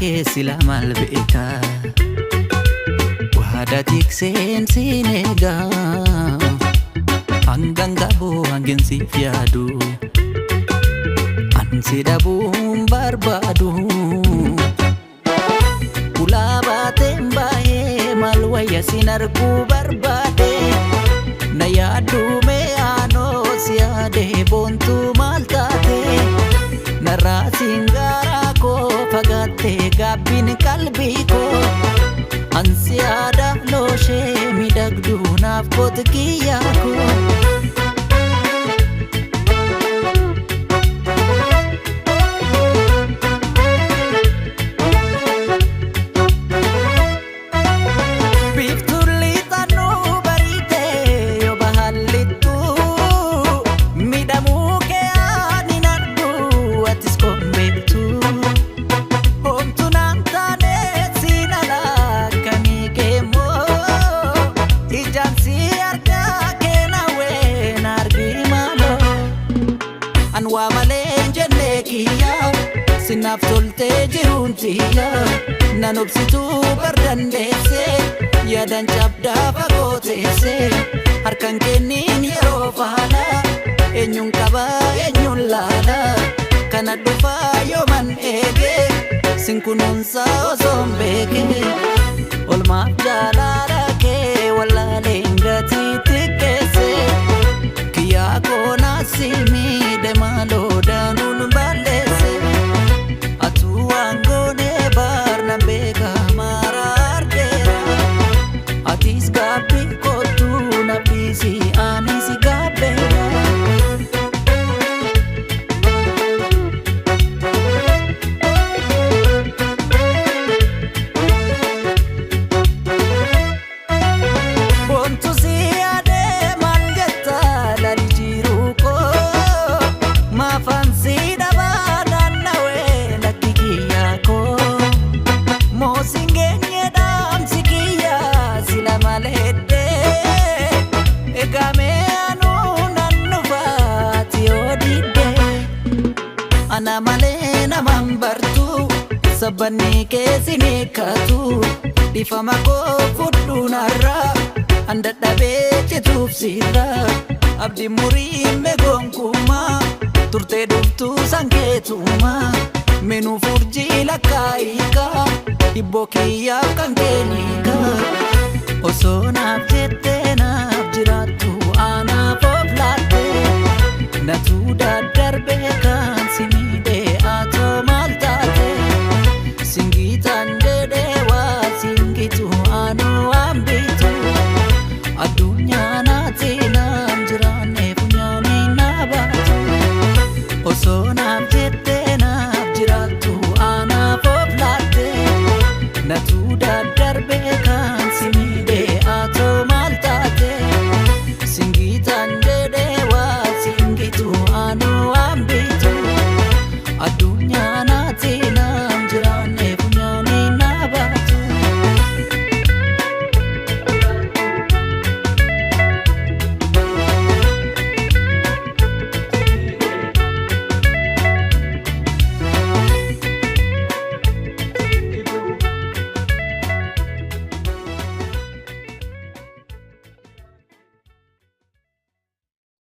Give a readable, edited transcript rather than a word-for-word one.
sila maal beeka waada tikseen sinega hanggang gabo hanggang siif yaadu ansi dhabuun barbaadu ulaa baateen baay'ee maal wayya sin arguu barbaade na yaaddume aanoo si yaadee boontuu maal taate narraa singaraa koo fagaattee gaabbin qalbii koo ansi yaada looshee miidhagduu naaf kooti kiyyaa koo Sinaaf toltee jiruun tiyya nan obsituu bardandeessee yaadan cabdaa fagoo teessee harkaan kenniin yeroo faala eenyuun qabaa eenyuun laala kana dhufaa yooman eegee sin kunuunsaa osoon beekee olmaaf jaalala kee wallaaleen gatii xiqqeessee kiyyaa koonaa si miidhe maaloo daanuun balleessee ana malee naman bartuu sabbanni keessi neekatu dhifama koo fudhuu narraa handadhabee cituuf sirraa abdii muriimme gonkumaa turtee dhuftuu sankeetumaa menuu furjii lakkaayikaa hibboo kiyyaaf kan keeniikaa osoo naaf jette